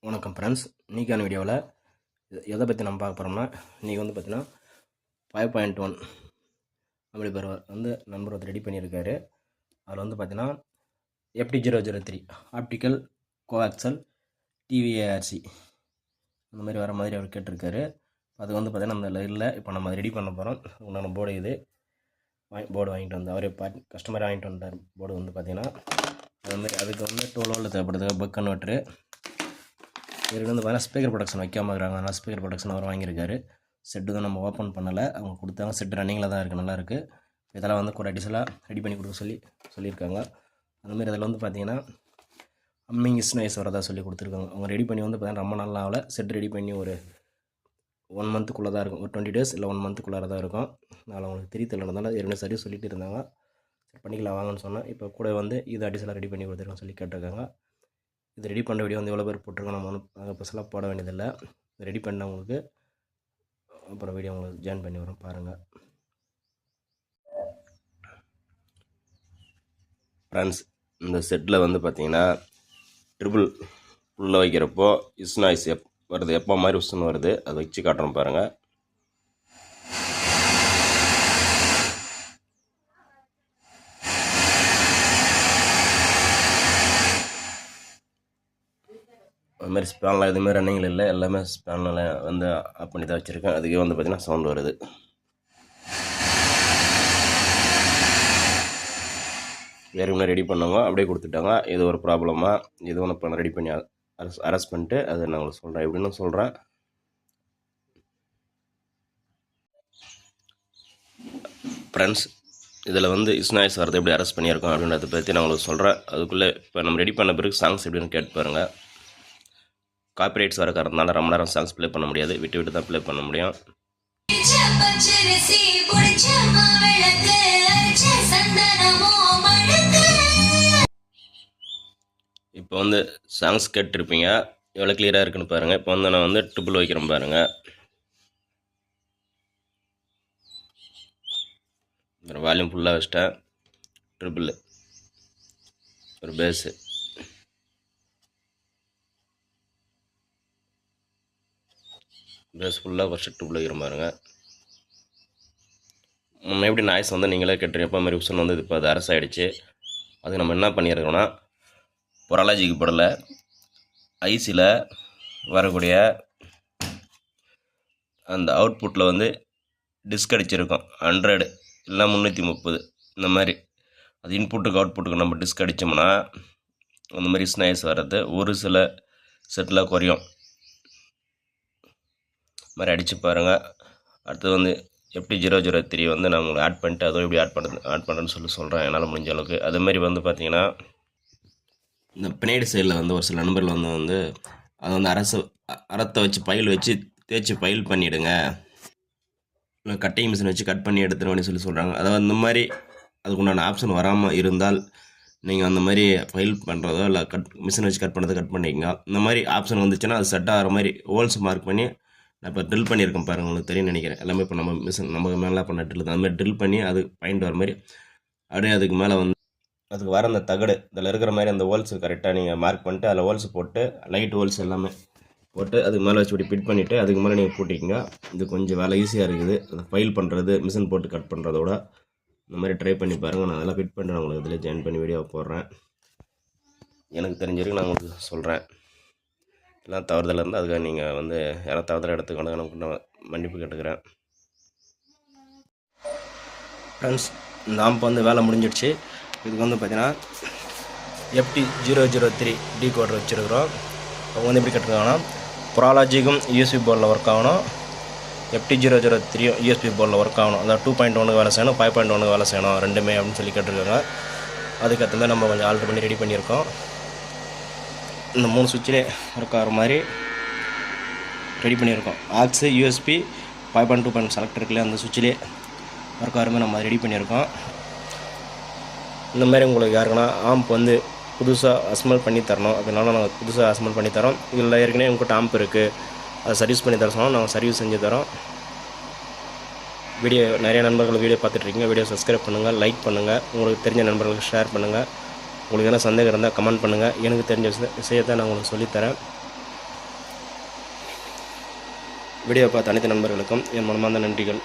வணக்கம் ஃப்ரெண்ட்ஸ். இன்றைக்கான வீடியோவில் எதை பற்றி நம்ம பார்க்க போகிறோம்னா, இன்றைக்கி வந்து பார்த்தீங்கன்னா 5.1 அப்படி நண்பர் ஒருத்தர் ரெடி பண்ணியிருக்காரு. அதில் வந்து பார்த்தீங்கன்னா FT003 ஆப்டிக்கல் கோஆக்சல் டிவிஏஆர்சி அந்த மாதிரி வர மாதிரி அவர் கேட்டிருக்காரு. அது வந்து பார்த்தீங்கன்னா நம்ம இல்லை, இப்போ நம்ம ரெடி பண்ண போகிறோம். உண்டான போர்டு இது போர்டு வாங்கிட்டு வந்து அவரே கஸ்டமர் வாங்கிட்டு வந்தார். போர்டு வந்து பார்த்தீங்கன்னா அதுமாதிரி அதுக்கு வந்து 12 தேவைப்படுது. பக் கன்வெர்ட்ரு இவருக்கு வந்து பார்த்தீங்கன்னா ஸ்பீக்கர் ப்ரொடக்ஷன் வைக்காமல் இருக்கிறாங்க. அதனால் ஸ்பீக்கர் ப்ரொடக்ஷன் அவர் வாங்கியிருக்காரு. செட்டு தான் நம்ம ஓப்பன் பண்ணலை, அவங்க கொடுத்தாங்க. செட்டு ரன்னிங்கில் தான் இருக்குது, நல்லாயிருக்கு. இதெல்லாம் வந்து கூட அடிஷனலாக ரெடி பண்ணி கொடுக்க சொல்லியிருக்காங்க. அதுமாரி அதில் வந்து பார்த்தீங்கன்னா அம்மிங் ஸ்னைஸ் வரதா சொல்லி கொடுத்துருக்காங்க. அவங்க ரெடி பண்ணி வந்து பார்த்தீங்கன்னா ரொம்ப நாள் ஆகலை. செட் ரெடி பண்ணி ஒரு 1 மந்த்துக்குள்ளே தான் இருக்கும், ஒரு 20 days இல்லை 1 மந்த்துக்குள்ளார தான் இருக்கும். அதனால் அவங்களுக்கு தெரியலன்றதால ஏற்கனவே சரி சொல்லிட்டு இருந்தாங்க. சரி பண்ணிக்கலாம் வாங்கன்னு சொன்னேன். இப்போ கூட வந்து இது அடிஷனலாக ரெடி பண்ணி கொடுத்துருக்கோம் சொல்லி கேட்டிருக்காங்க. இது ரெடி பண்ண வீடியோ வந்து எவ்வளோ பேர் போட்டிருக்கோம், நம்ம ஒன்றும் ஸ்பெஷலாக போட வேண்டியதில்லை. ரெடி பண்ணவங்களுக்கு அப்புறம் வீடியோ உங்களுக்கு ஜாயின் பண்ணி வரோம், பாருங்கள் ஃப்ரெண்ட்ஸ். இந்த செட்டில் வந்து பார்த்தீங்கன்னா ட்ரிபிள் உள்ளே வைக்கிறப்போ நாய்ஸ் வருது, எப்போ மாதிரி உஸ்ன்னு வருது. அதை வச்சு காட்டுறோம் பாருங்கள். அதுமாதிரி ஸ்பேன்லாம் எதுவுமே ரன்னிங்கில் இல்லை, எல்லாமே ஸ்பேனில் வந்து ஆஃப் பண்ணி தான் வச்சுருக்கேன். அதுக்கே வந்து பார்த்திங்கன்னா சவுண்ட் வருது. ஏற்கனவே ரெடி பண்ணவங்க அப்படியே கொடுத்துட்டாங்க. இது ஒரு ப்ராப்ளமாக இது ஒன்று இப்போ ரெடி பண்ணி அரெஸ்ட் பண்ணிட்டு அதை நான் உங்களுக்கு சொல்கிறேன், எப்படின்னு சொல்கிறேன். ஃப்ரெண்ட்ஸ், இதில் வந்து இஸ்னாய்ஸ் வரது எப்படி அரெஸ்ட் பண்ணியிருக்கோம் அப்படின்றத பற்றி நான் உங்களுக்கு சொல்கிறேன். அதுக்குள்ளே இப்போ நம்ம ரெடி பண்ண பிறகு சாங்ஸ் எப்படின்னு கேட்டு பாருங்கள். காப்பிரைட்ஸ் வர காரணத்தினால ரொம்ப நேரம் சாங்ஸ் ப்ளே பண்ண முடியாது, விட்டு விட்டு தான் ப்ளே பண்ண முடியும். இப்போ வந்து சாங்ஸ் கேட்டுருப்பீங்க, எவ்வளோ கிளியராக இருக்குன்னு பாருங்கள். இப்போ வந்து நான் வந்து ட்ரிபிள் வைக்கிறேன் பாருங்கள். வால்யூம் ஃபுல்லாக வச்சிட்டேன். ட்ரிபிள் ஒரு பேஸு, பேஸ் ஃபுல்லாக ஃபஸ்ட்டு ட்ரிபிள் வைக்கிற பாருங்க. முன்ன எப்படி நாய்ஸ் வந்து நீங்களே கேட்டுருங்க, எப்போ மாதிரி உப்ஷன் வந்து இப்போ அது அரசு ஆகிடுச்சு. அதுக்கு நம்ம என்ன பண்ணியிருக்கோம்னா, பொராலஜிக்கு படலை ஐசியில் வரக்கூடிய அந்த அவுட்புட்டில் வந்து டிஸ்க் அடிச்சிருக்கோம் 100 இல்லை 330 இந்த மாதிரி. அது இன்புட்டுக்கு அவுட்புட்டுக்கு நம்ம டிஸ்க் அடித்தோம்னா அந்த மாதிரி ஸ்னைஸ் வர்றது ஒரு சில செட்டில் குறையும். மாதிரி அடித்து பாருங்கள். அடுத்தது வந்து FT003 வந்து நான் உங்களுக்கு ஆட் பண்ணிட்டு அதுவும் எப்படி ஆட் பண்ணுறேன்னு சொல்கிறேன் என்னால் முடிஞ்ச அளவுக்கு. அதுமாரி வந்து பார்த்திங்கன்னா இந்த பின்னாடி சைடில் வந்து ஒரு சில நண்பர்கள் வந்து அதை வந்து அறத்தை வச்சு பயில் வச்சு தேய்ச்சி பயில் பண்ணிவிடுங்க, இல்லை கட்டிங் மிஷின் வச்சு கட் பண்ணி எடுத்துருவேன்னு சொல்கிறாங்க. அதாவது இந்த மாதிரி அதுக்குண்டான ஆப்ஷன் வராமல் இருந்தால் நீங்கள் அந்த மாதிரி ஃபைல் பண்ணுறதோ இல்லை மிஷின் வச்சு கட் பண்ணுறதோ கட் பண்ணிக்கங்க. இந்த மாதிரி ஆப்ஷன் வந்துச்சுன்னா அது செட் ஆகிற மாதிரி ஹோல்ஸ் மார்க் பண்ணி நான் இப்போ ட்ரில் பண்ணியிருக்கேன் பாருங்கள், உங்களுக்கு தெரியும் நினைக்கிறேன். எல்லாமே இப்போ நம்ம மிஷின் நமக்கு மேலே பண்ண ட்ரில் தான். அதுமாதிரி ட்ரில் பண்ணி அது பாயிண்ட் வர மாதிரி அப்படியே அதுக்கு மேலே வந்து அதுக்கு வர அந்த தகடு இதில் இருக்கிற மாதிரி அந்த ஹோல்ஸ் கரெக்டாக நீங்கள் மார்க் பண்ணிட்டு அதில் ஹோல்ஸ் போட்டு லைட் ஹோல்ஸ் எல்லாமே போட்டு அதுக்கு மேலே வச்சு இப்படி ஃபிட் பண்ணிவிட்டு அதுக்கு மேலே நீங்கள் போட்டிக்கிங்க. இது கொஞ்சம் வேலை ஈஸியாக இருக்குது. அந்த ஃபைல் பண்ணுறது மிஷின் போட்டு கட் பண்ணுறதோட இந்த மாதிரி ட்ரை பண்ணி பாருங்கள். நான் அதெல்லாம் ஃபிட் பண்ணிட்டு உங்களுக்கு இதில் ஜாயின் பண்ணி வீடியோ போடுறேன். எனக்கு தெரிஞ்ச வரைக்கும் நான் உங்களுக்கு சொல்கிறேன். எல்லாம் தவறுதல் இருந்தால் அதுக்காக நீங்கள் வந்து யாராவது தவறுதல் எடுத்துக்கணும், எனக்கு நான் மன்னிப்பு கேட்டுக்கிறேன். ஃப்ரெண்ட்ஸ், நாம் இப்போ வந்து வேலை முடிஞ்சிடுச்சு. இதுக்கு வந்து பார்த்தீங்கன்னா FT003 டீகோடர் வச்சுருக்குறோம். அவங்க வந்து எப்படி கேட்டிருக்காங்கன்னா பொராலஜிக்கும் USB போர்டில் ஒர்க் ஆகணும், FT003 USB போர்டில் ஒர்க் ஆகணும். அதாவது 2.1 வேலை செய்யணும், 5.1 வேலை செய்யணும், ரெண்டுமே அப்படின்னு சொல்லி கேட்டிருக்காங்க. அதுக்கேற்ற மாதிரி நம்ம கொஞ்சம் ஆல்ட்ரு பண்ணி ரெடி பண்ணியிருக்கோம். இந்த 3 சுவிட்சிலே ஒர்க் ஆகிற மாதிரி ரெடி பண்ணியிருக்கோம். ஆக்ஸு USB 5.2 செலக்ட் இருக்குல்ல, அந்த சுவிட்சிலே ஒர்க் ஆகிற மாதிரி நம்ம ரெடி பண்ணியிருக்கோம். இந்த மாதிரி உங்களுக்கு யாருக்குன்னா ஆம்ப் வந்து புதுசாக அசம்பிள் பண்ணி தரணும் அப்படின்னாலும் நாங்கள் புதுசாக அசம்பிள் பண்ணி தரோம். இதில் ஏற்கனவே உங்கள்கிட்ட ஆம்ப் இருக்குது, அதை சர்வீஸ் பண்ணி தர சொன்னால் நாங்கள் சர்வீஸ் செஞ்சு தரோம். வீடியோ நிறைய நண்பர்கள் வீடியோ பார்த்துட்ருக்கீங்க. வீடியோ சப்ஸ்கிரைப் பண்ணுங்கள், லைக் பண்ணுங்கள், உங்களுக்கு தெரிஞ்ச நண்பர்களுக்கு ஷேர் பண்ணுங்கள். உங்களுக்கு எதனா சந்தேகம் இருந்தால் கமெண்ட் பண்ணுங்கள். எனக்கு தெரிஞ்ச விஷயத்தை நான் உங்களுக்கு சொல்லித்தரேன். வீடியோ பார்த்த அனைத்து நண்பர்களுக்கும் என் மனமார்ந்த நன்றிகள்.